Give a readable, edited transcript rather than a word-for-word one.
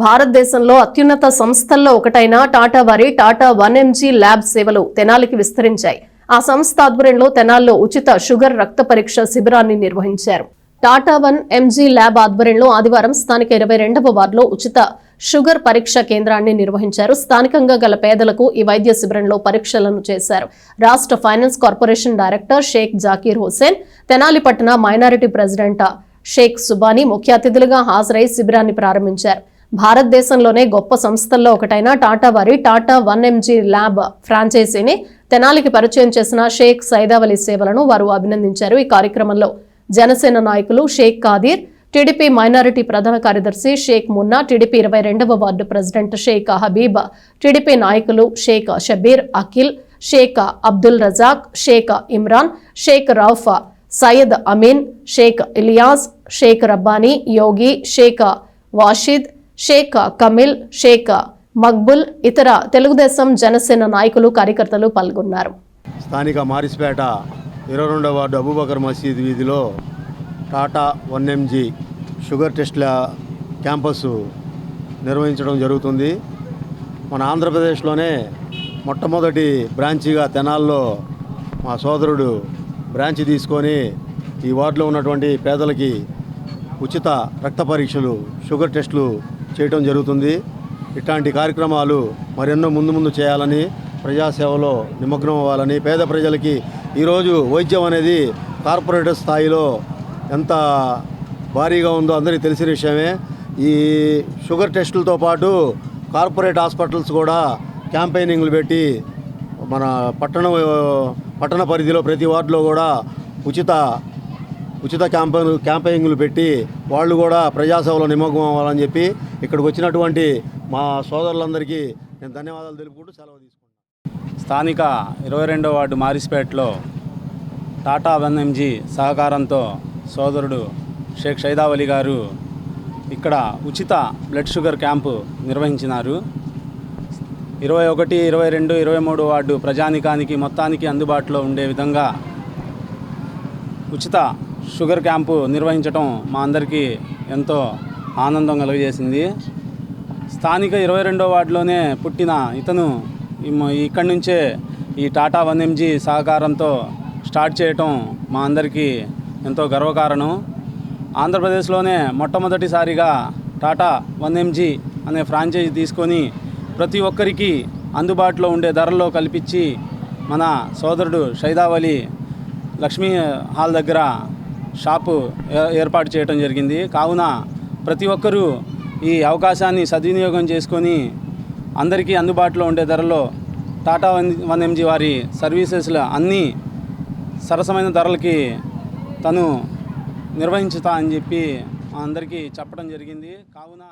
భారతదేశంలో అత్యున్నత సంస్థల్లో ఒకటైన టాటా వారి టాటా 1mg ల్యాబ్ సేవలు తెనాలికి విస్తరించాయి. ఆ సంస్థ ఆధ్వర్యంలో తెనాల్లో ఉచిత షుగర్ రక్త పరీక్ష శిబిరాన్ని నిర్వహించారు. టాటా 1mg ల్యాబ్ ఆధ్వర్యంలో ఆదివారం స్థానిక 22వ వార్డులో ఉచిత షుగర్ పరీక్ష కేంద్రాన్ని నిర్వహించారు. స్థానికంగా గల పేదలకు ఈ వైద్య శిబిరంలో పరీక్షలను చేశారు. రాష్ట్ర finance corporation director Shaik Zakir Hussain, Tenali పట్టణ మైనారిటీ ప్రెసిడెంట్ షేక్ సుబానీ ముఖ్య అతిథులుగా హాజరై శిబిరాన్ని ప్రారంభించారు. భారతదేశంలోనే గొప్ప సంస్థల్లో ఒకటైన టాటా వారి టాటా 1mg ల్యాబ్ ఫ్రాంచైజీని తెనాలికి పరిచయం చేసిన షేక్ సైదావలి సేవలను వారు అభినందించారు. ఈ కార్యక్రమంలో జనసేన నాయకులు షేక్ కాదీర్, టీడీపీ మైనారిటీ ప్రధాన కార్యదర్శి షేక్ మున్నా, టీడీపీ 22వ ward president Sheikh Habib, TDP నాయకులు షేక్ షబీర్, అఖిల్, షేక్ అబ్దుల్ రజాక్, షేక్ ఇమ్రాన్, షేక్ రౌఫ్, సయ్యద్ అమీన్, షేక్ ఇలియాస్, షేక్ రబ్బానీ, యోగి, షేక్ వాషిద్, షేక్ కమిల్, షేక్ మక్బుల్, ఇతర తెలుగుదేశం జనసేన నాయకులు కార్యకర్తలు పాల్గొన్నారు. స్థానిక మారిస్పేట 22వ వార్డు అబూబకర్ మసీద్ వీధిలో టాటా 1mg షుగర్ టెస్ట్ల క్యాంపస్ నిర్వహించడం జరుగుతుంది. మన ఆంధ్రప్రదేశ్లోనే మొట్టమొదటి బ్రాంచిగా తెనాల్లో మా సోదరుడు బ్రాంచ్ తీసుకొని ఈ వార్డులో ఉన్నటువంటి పేదలకి ఉచిత రక్త పరీక్షలు, షుగర్ టెస్టులు చేయడం జరుగుతుంది. ఇట్లాంటి కార్యక్రమాలు మరెన్నో ముందు చేయాలని, ప్రజాసేవలో నిమగ్నం అవ్వాలని, పేద ప్రజలకి ఈరోజు వైద్యం అనేది కార్పొరేట్ స్థాయిలో ఎంత భారీగా ఉందో అందరికీ తెలిసిన విషయమే. ఈ షుగర్ టెస్టులతో పాటు కార్పొరేట్ హాస్పిటల్స్ కూడా క్యాంపెయినింగ్లు పెట్టి మన పట్టణ పరిధిలో ప్రతి వార్డులో కూడా ఉచిత క్యాంపెయిన్లు పెట్టి వాళ్ళు కూడా ప్రజాసేవలో నిమగ్నం అవ్వాలని చెప్పి ఇక్కడికి వచ్చినటువంటి మా సోదరులందరికీ నేను ధన్యవాదాలు తెలుపుకుంటూ సెలవు తీసుకుంటాను. స్థానిక 22వ వార్డు మారిస్పేటలో టాటా 1mg సహకారంతో సోదరుడు షేక్ సైదావలి గారు ఇక్కడ ఉచిత బ్లడ్ షుగర్ క్యాంపు నిర్వహించినారు. 21, 22, 23 వార్డు ప్రజానికానికి మొత్తానికి అందుబాటులో ఉండే విధంగా ఉచిత షుగర్ క్యాంపు నిర్వహించడం మా అందరికీ ఎంతో ఆనందం కలుగజేసింది. స్థానిక 22వ వార్డులోనే పుట్టిన ఇతను ఇక్కడి నుంచే ఈ టాటా 1mg సహకారంతో స్టార్ట్ చేయటం మా అందరికీ ఎంతో గర్వకారణం. ఆంధ్రప్రదేశ్లోనే మొట్టమొదటిసారిగా టాటా 1mg అనే ఫ్రాంచైజీ తీసుకొని ప్రతి ఒక్కరికి అందుబాటులో ఉండే ధరల్లో కల్పించి మన సోదరుడు సైదావలి లక్ష్మీ హాల్ దగ్గర షాపు ఏర్పాటు చేయడం జరిగింది. కావున ప్రతి ఒక్కరూ ఈ అవకాశాన్ని సద్వినియోగం చేసుకొని అందరికీ అందుబాటులో ఉండే ధరలో టాటా 1mg వారి సర్వీసెస్లో అన్నీ సరసమైన ధరలకి తను నిర్వహించుతా అని చెప్పి అందరికీ చెప్పడం జరిగింది. కావున